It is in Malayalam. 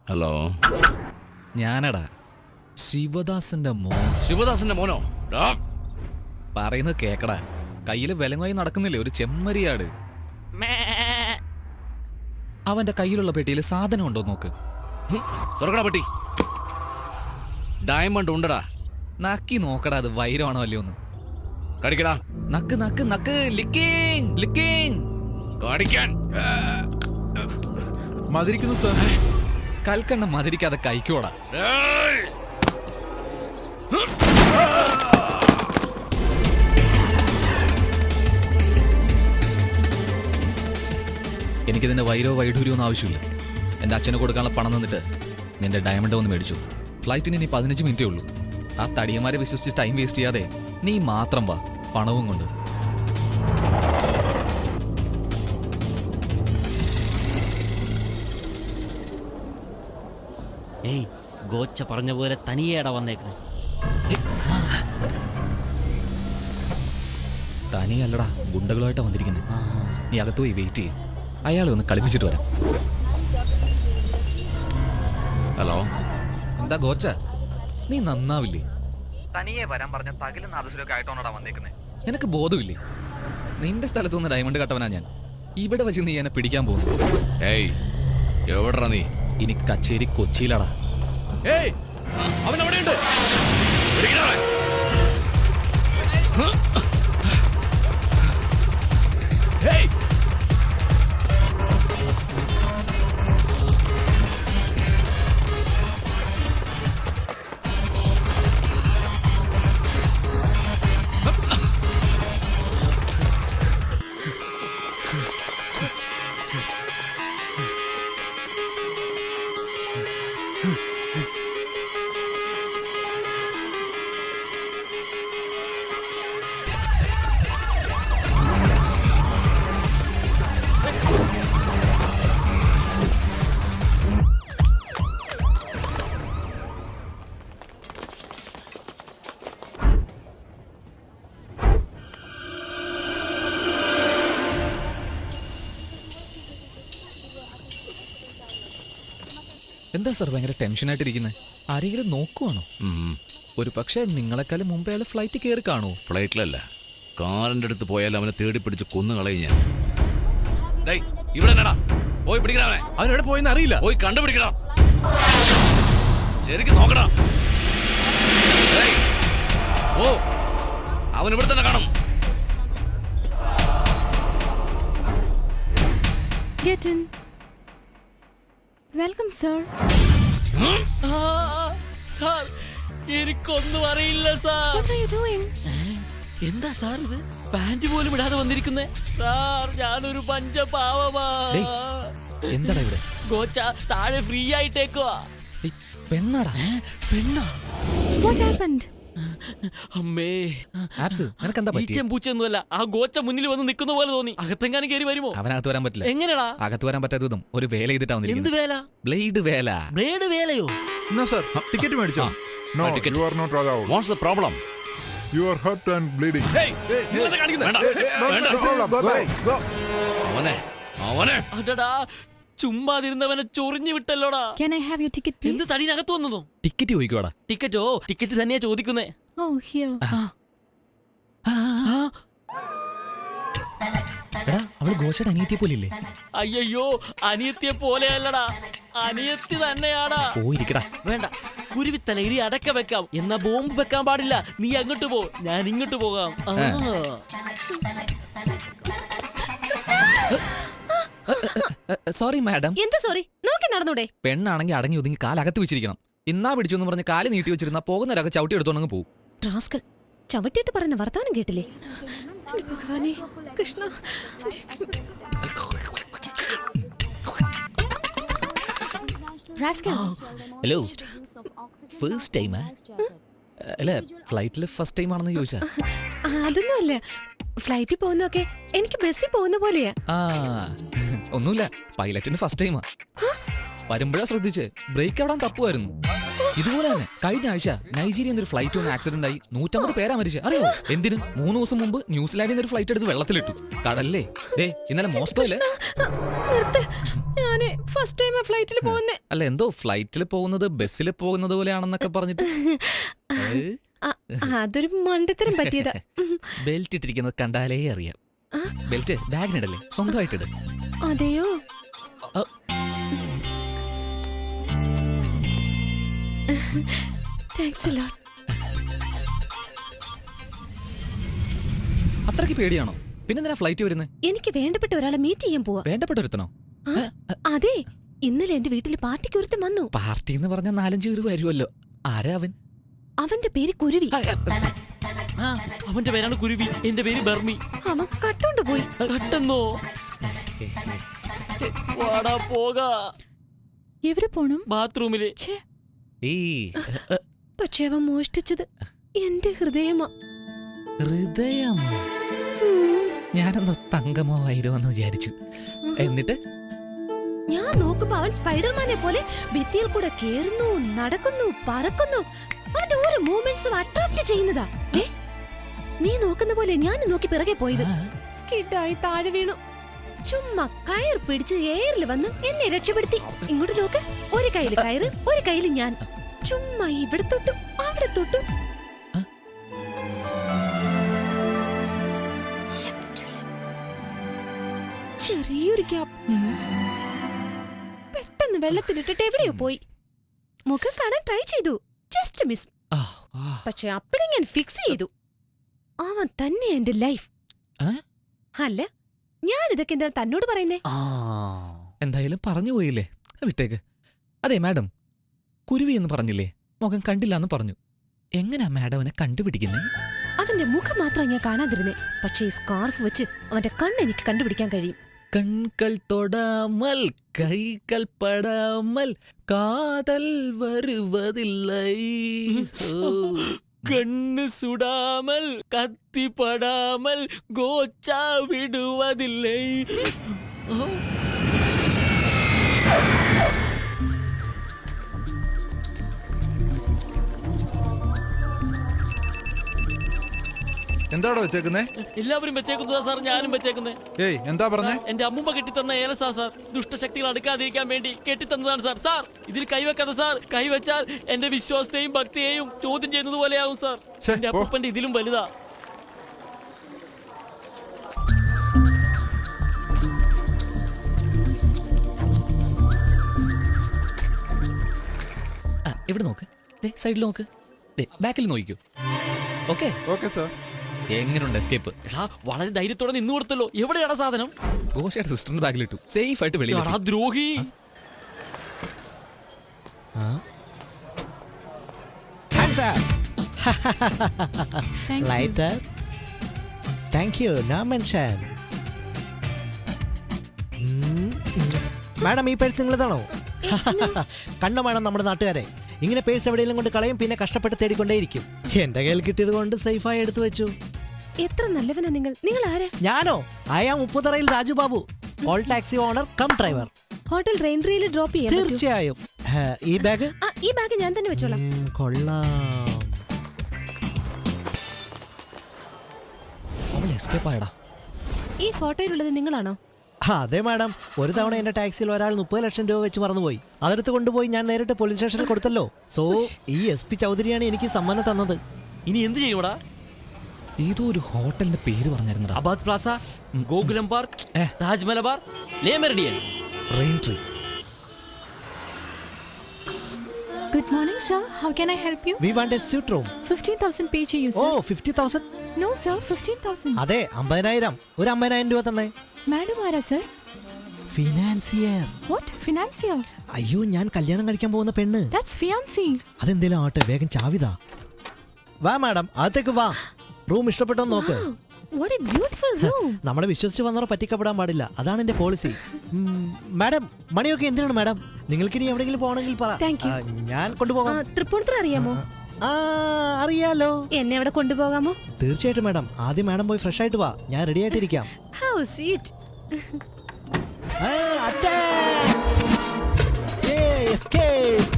ഹലോ, ഞാനടാ ശിവദാസന്റെ മോൻ. ശിവദാസന്റെ മോനോ? പറയുന്നത് കേക്കടാ. കയ്യില് വിലങ്ങായി നടക്കുന്നില്ലേ ഒരു ചെമ്മരിയാട്. അവന്റെ കയ്യിലുള്ള പെട്ടിയിൽ സാധനം ഉണ്ടോ നോക്ക്. തുറക്കടാ പെട്ടി. ഡയമണ്ട് ഉണ്ടടാ. നക്കി നോക്കടാ, അത് വൈരമാണോ അല്ലയോ ഒന്ന്. കടിക്കടാ. നക്ക് നക്ക് നക്ക്. ലിക്കിങ് ലിക്കിങ്. കടിക്കാൻ. മതിരിക്കുന്നു സാർ. കൽക്കണ്ണം മതിരിക്കാതെ കഴിക്കോടാ. എനിക്കിതിന്റെ വൈരോ വൈഡൂര്യോ ഒന്നും ആവശ്യമില്ല. എൻ്റെ അച്ഛന് കൊടുക്കാനുള്ള പണം തന്നിട്ട് നിന്റെ ഡയമണ്ട് ഒന്ന് മേടിച്ചു. ഫ്ലൈറ്റിന് ഇനി 15 മിനിറ്റേ ഉള്ളൂ. ആ തടിയന്മാരെ വിശ്വസിച്ച് ടൈം വേസ്റ്റ് ചെയ്യാതെ നീ മാത്രം വാ, പണവും കൊണ്ട്. ഏയ്, ഗോച്ച പറഞ്ഞ പോലെ തനിയേടാ വന്നേക്കണേ. തനിയല്ലടാ, ഗുണ്ടകളുമായിട്ടാ വന്നിരിക്കുന്നത്. നീ അകത്ത് പോയി വെയിറ്റ് ചെയ്യും. അയാളെ ഒന്ന് കളിപ്പിച്ചിട്ട് വരാം. ഹലോ, എന്താ ഗോച്ച, നീ നന്നാവില്ലേ? തനിയെ വരാൻ പറഞ്ഞ തകിലും നാദസുരൊക്കെ ആയിട്ടോണടാ വന്നേക്കുന്നേ. നിനക്ക് ബോധമില്ലേ? നിന്റെ സ്ഥലത്ത് നിന്ന് ഡയമണ്ട് കട്ടവനാ ഞാൻ. ഇവിടെ വെച്ച് നീ എന്നെ പിടിക്കാൻ പോകുന്നു. ഏയ് എവിടെടാ നീ? ഇനി കച്ചേരി കൊച്ചിയിലടാ. ഏയ്, അവൻ അവിടെയുണ്ട്. ഏയ്, എന്താ സാർ ഭയങ്കര ടെൻഷനായിട്ടിരിക്കുന്നത്? ആരെങ്കിലും നോക്കുവാണോ? ഒരു പക്ഷേ നിങ്ങളെക്കാളും മുമ്പേ അയാൾ ഫ്ലൈറ്റ് കയറി കാണുമോ? ഫ്ലൈറ്റിലല്ല, കാറിന്റെ അടുത്ത് പോയാൽ അവനെ തേടി പിടിച്ച് കൊന്നു കളയും ഞാൻ. ഇവിടെ പോയി പിടിക്കണ. അവനെവിടെ പോയെന്ന് അറിയില്ല. പോയി കണ്ടുപിടിക്കണ. ശരിക്കും നോക്കടാ. ഓ, അവൻ ഇവിടെ തന്നെ കാണും. Get in. Welcome, sir. Sir, എനിക്കൊന്നും അറിയില്ല sir. What are you doing? എന്താ സാർ ഇത്? പാന്റ് പോലും ഇടാതെ വന്നിരിക്കുന്നേ. സാർ, ഞാനൊരു പഞ്ചപാവമാ. എന്താടാ ഇവിടെ? ഗോച്ച താഴെ ഫ്രീ ആയിട്ടേക്കുവാ. പെണ്ണാടാ. പെണ്ണാ? What happened? അമ്മേ, ആപ്സ്, നിനക്കെന്താ പറ്റി? ഈച്ചം പൂച്ചൊന്നുമല്ല, ആ ഗോച്ച മുന്നിൽ വന്ന് നിൽക്കുന്ന പോലെ തോന്നി. അകത്തെങ്ങാനും കയറി വരുമോ? അവനകത്ത് വരാൻ പറ്റില്ല. എങ്ങനെടാ അകത്ത് വരാൻ പറ്റാത്ത വിധം ഒരു വേല ചെയ്തിട്ടാ എന്ത് വന്നിരിക്കുന്നത്. വേല? ബ്ലേഡ് വേല. ബ്ലേഡ് വേലയോ? എന്നാ സാർ ടിക്കറ്റ് മേടിച്ചോ? No, ticket. you are not allowed. What's the problem? You are hurt and bleeding. വേണ്ട, വേണ്ട. Go. അവനെ അവനെ അടടാ, ചുമ്മാതിരുന്നവനെ ചൊറിഞ്ഞു വിട്ടല്ലോടാ. Can I have your ticket, please? എന്ത് തടീനകത്ത് വന്നതോ? ടിക്കറ്റ് ചോദിക്കുവാടാ. ടിക്കറ്റോ? ടിക്കറ്റ് തന്നെയാ ചോദിക്കുന്നേ. Oh, here. എടാ, അവള് ഗോച്ചയുടെ അനിയത്തിയെ പോലില്ലേ? അയ്യോ, അനിയത്തിയെ പോലെയല്ലടാ, അനിയത്തി തന്നെയാടാ. പോയിരിക്കടാ. വേണ്ട, കുരുവിത്തലയിരി അടക്ക വെക്കാം, എന്നാ ബോംബ് വെക്കാൻ പാടില്ല. നീ അങ്ങോട്ട് പോ, ഞാൻ ഇങ്ങോട്ട് പോകാം. Sorry madam. എന്താ സോറി? നോക്കി നടന്നൂടെ? പെണ്ണാണെങ്കിൽ അടങ്ങി ഒതുങ്ങി കാലകത്ത് വെച്ചിരിക്കണം. ഇന്നാ പിടിച്ചു എന്ന് പറഞ്ഞ് കാല് നീട്ടി വെച്ചിരുന്ന പോകുന്നവരൊക്കെ ചവിട്ടി എടുത്തോണ്ടങ്ങ് പോകും. റാസ്കൽ, ചവിട്ടിയിട്ട് പറയുന്ന വർത്താനം കേട്ടില്ലേ? ഭഗവാനേ കൃഷ്ണ. റാസ്കൽ, ഹലോ, ഫസ്റ്റ് ടൈമാ? അല്ല, ഫ്ലൈറ്റിൽ ഫസ്റ്റ് ടൈം ആണെന്ന് ചോദിച്ചാ? അതൊന്നുമല്ല. ഫ്ലൈറ്റിൽ പോകുന്നൊക്കെ എനിക്ക് ബസ്സിൽ പോകുന്ന പോലെയാ. ആ, ഒന്നുമില്ല, പൈലറ്റിന് ഫസ്റ്റ് ടൈമാ. വരുമ്പോഴാ ശ്രദ്ധിച്ച് ബ്രേക്ക് എവിടാൻ തപ്പുമായിരുന്നു. ഇതുപോലെ തന്നെ കഴിഞ്ഞ ആഴ്ച നൈജീരിയയിൽ ഒരു ഫ്ലൈറ്റ് ഒന്ന് ആക്സിഡന്റ് ആയി 150 പേരാ മരിച്ചു. അറിയോ എന്തിനും? 3 ദിവസം മുമ്പ് ന്യൂസിലാൻഡിൽ നിന്ന് ഒരു ഫ്ലൈറ്റ് എടുത്ത് വെള്ളത്തിലിട്ടു. കടല്ലേ. ഇന്നലെ മോസ്കോയില് നിർത്ത്. ഞാന് ഫസ്റ്റ് ടൈം ഫ്ലൈറ്റിൽ പോകുന്നേ. അല്ല എന്തോ ഫ്ലൈറ്റിൽ പോകുന്നത് ബസ്സിൽ പോകുന്നത് പോലെയാണെന്നൊക്കെ പറഞ്ഞിട്ട് അതൊരു മണ്ടത്തരം പറ്റിയതാ. ബെൽറ്റ് ഇട്ടിരിക്കുന്നത് കണ്ടാലേ അറിയാം. ബെൽറ്റ് ബാഗിനിടല്ലേ, സ്വന്തമായിട്ടിട്. അതെയോ? Thanks a lot. അത്രയ്ക്ക് പേടിയാണോ? പിന്നെന്തിനാ ഫ്ലൈറ്റ് വരുന്നത്? എനിക്ക് വേണ്ടപ്പെട്ട ഒരാളെ മീറ്റ് ചെയ്യാൻ പോവാ. വേണ്ടപ്പെട്ടൊരുത്തനോ? അതെ, ഇന്നലെ എന്റെ വീട്ടിൽ പാർട്ടിക്ക് ഒരുത്തൻ വന്നു. പാർട്ടി എന്ന് പറഞ്ഞ 4-5 പേര് വരുമല്ലോ. ആരാ അവൻ? അവന്റെ പേര് കുരുവി. അവന്റെ പേരാണ് കുരുവി, എന്റെ പേര് ബർമി. അവൻ കട്ടോണ്ട് പോയി. കട്ടെന്നോ? വാടാ പോകാ. എവിടെ പോണം? ബാത്റൂമില്. പക്ഷെ അവൻ മോഷ്ടിച്ചത് എന്റെ ഹൃദയമാ. ഹൃദയം? ഞാനെന്തോ തങ്കമോ വൈരമെന്ന് വിചാരിച്ചു. എന്നിട്ട് ഞാൻ നോക്കുമ്പോ അവൻ സ്പൈഡർമാനെ പോലെ ഭിത്തിയിൽ കൂടെ കേറുന്നു, നടക്കുന്നു, പറക്കുന്നു. അവന്റെ ഓരോ മൂവ്മെന്റ്സും അട്രാക്ട് ചെയ്യുന്നതാ. നീ നോക്കുന്ന പോലെ ഞാൻ നോക്കി പിറകെ പോയത്. സ്കിഡായി താഴെ വീണു. ചുമ്മാ കയർ പിടിച്ച് എയറിൽ വന്ന് എന്നെ രക്ഷപ്പെടുത്തി. ഇങ്ങോട്ട് നോക്ക്, ഒരു കയ്യില് കയറ്, ഒരു കയ്യില് ഞാൻ. ചുമ്മാ ഇവിടെ തൊട്ടു അവിടെ തൊട്ടു. ചെറിയൊരു ഗ്യാപ്പ്. പെട്ടെന്ന് വെള്ളത്തിലിട്ടിട്ട് എവിടെയോ പോയി. മുഖം കാണാൻ ട്രൈ ചെയ്തു, ജസ്റ്റ് മിസ്. പക്ഷെ അപ്പഴേ ഞാൻ ഫിക്സ് ചെയ്തു, അവൻ തന്നെ എന്റെ ലൈഫ്. അല്ല, ഞാൻ ഇതൊക്കെ എന്താ തന്നോട് പറയുന്നേ? എന്തായാലും പറഞ്ഞു പോയില്ലേ, വിട്ടേക്ക്. അതെ മാഡം, കുരുവി എന്ന് പറഞ്ഞില്ലേ, മുഖം കണ്ടില്ലാന്ന് പറഞ്ഞു. എങ്ങനെയാ മാഡം അവനെ കണ്ടുപിടിക്കുന്നേ? അവന്റെ മുഖം മാത്രം ഞാൻ കാണാതിരുന്നേ, പക്ഷേ ഈ സ്കാർഫ് വെച്ച് അവന്റെ കണ്ണ് എനിക്ക് കണ്ടുപിടിക്കാൻ കഴിയും. കൺകൾ തൊടാമൽ കൈകൾ പടാമൽ കാതൽ വരുവതില്ലേ. കണ്ണ് സുടാമൽ കത്തി പടാമൽ ഗോച്ച വിടുവതില്ലേ. എന്താടോ വെച്ചേക്കുന്നേ? എല്ലാവരും വെച്ചേക്കുന്നതാ സാർ, ഞാനും വെച്ചേക്കുന്നേ. ഏയ് എന്താ പറഞ്ഞേ? എന്റെ അമ്മൂമ്മ കെട്ടിത്തന്ന ഏലസാ സാർ. ദുഷ്ടശക്തികൾ അടുക്കാതിരിക്കാൻ വേണ്ടി കെട്ടിത്തന്നതാണ് സാർ. സാർ ഇതിൽ കൈവെക്കാതെ സാർ. കൈവച്ചാൽ എന്റെ വിശ്വാസത്തെയും ഭക്തിയെയും ചോദ്യം ചെയ്യുന്നത് പോലെയാവും സാർ. എന്റെ അപ്പൂപ്പന്റെ ഇതിലും വലുതാ. ഇവിടെ നോക്ക്, സൈഡിൽ നോക്ക്, ബാക്കിൽ നോക്കൂ. Okay Okay, sir. എങ്ങനെയുണ്ട് എസ്കേപ്പ്? എടാ വളരെ ധൈര്യത്തോടെ നിന്ന് കൊടുത്തല്ലോ. എവിടെയാടാ സാധനം? ഗോഷയുടെ സിസ്റ്ററിന്റെ ബാഗിലിട്ടു, സേഫ് ആയിട്ട് വെളിയിൽ. എടാ ദ്രോഹി. Lighter. Thank you. No mention. Madam, ഈ പേഴ്സ് നിങ്ങളതാണോ? കണ്ട മാഡം, നമ്മുടെ നാട്ടുകാരെ ഇങ്ങനെ പേഴ്സ് എവിടെയെങ്കിലും കൊണ്ട് കളയും, പിന്നെ കഷ്ടപ്പെട്ട് തേടിക്കൊണ്ടേയിരിക്കും. എന്റെ കയ്യിൽ കിട്ടിയത് കൊണ്ട് സേഫായി എടുത്തു വെച്ചു. എത്ര നല്ലവനാ നിങ്ങൾ. നിങ്ങൾ ആരാ? ഞാനോ? അയാം ഉപ്പുതറയിൽ Raju Babu, call taxi owner cum driver. Hotel റെയിൻട്രിയിൽ ഡ്രോപ്പ് ചെയ്യാൻ പറ്റുമോ? തീർച്ചയായും. ഈ ബാഗ്? ഈ ബാഗ് ഞാൻ തന്നെ വെച്ചോളാം. കൊള്ളാം. അവൾ എസ്കേപ്പ് ആയടാ. ഈ ഫോട്ടോയിലുള്ളത് നിങ്ങളാണോ? അതെ മാഡം. ഒരു തവണ എന്റെ ടാക്സിയിൽ ഒരാൾ 30 ലക്ഷം രൂപ വെച്ച് മറന്നുപോയി. അതെടുത്ത് കൊണ്ടുപോയി ഞാൻ നേരിട്ട് പോലീസ് സ്റ്റേഷനിൽ കൊടുത്തല്ലോ. സോ ഈ SP ചൗധരിയാണ് എനിക്ക് സമ്മാനം തന്നത്. ഇനി എന്ത് ചെയ്യൂടാ? ഏതോ ഒരു ഹോട്ടലിന്റെ പേര് പറഞ്ഞിരുന്നടാ. Abad Plaza, Gokulam Park, Taj Malabar, Le Meridien. Rain Tree. Good morning, sir. How can I help you? We want a suite room. 15,000 pay to you, sir. Oh, 50,000? No, sir. 15,000. അതെ, 50,000. ഒരു 50,000 രൂപ തന്നെ. Madam, ആരാ sir? ഫിനാൻസിയർ. What? Financier? അയ്യോ, ഞാൻ കല്യാണം കഴിക്കാൻ പോകുന്ന പെണ്ണ്. That's fiancé. അതെന്തേലും ആട്ടെ, വേഗം ചാവിതാ. വാ മാഡം, അകത്തേക്ക് വാ. റൂം ഇഷ്ടപ്പെട്ടോ നോക്ക്. What a beautiful room. നമ്മളെ വിശ്വസിച്ച് വന്നവർ പറ്റിക്കപ്പെടാൻ പാടില്ല, അതാണ് എന്റെ പോളിസി. മാഡം, മണിയൊക്കെ എന്തിനാണ് മാഡം? നിങ്ങൾക്ക് ഇനി എവിടെയെങ്കിലും പോകണമെങ്കിൽ പറ. Thank you. ഞാൻ കൊണ്ടുപോകാം. തൃപ്പൂണിത്തുറ അറിയാമോ? അറിയാലോ. എന്നെ അവിടെ കൊണ്ടുപോകാമോ? തീർച്ചയായിട്ടും മാഡം. ആദ്യം മാഡം പോയി ഫ്രഷ് ആയിട്ട് വാ, ഞാൻ റെഡി ആയിട്ടിരിക്കാം. How sweet. Escape!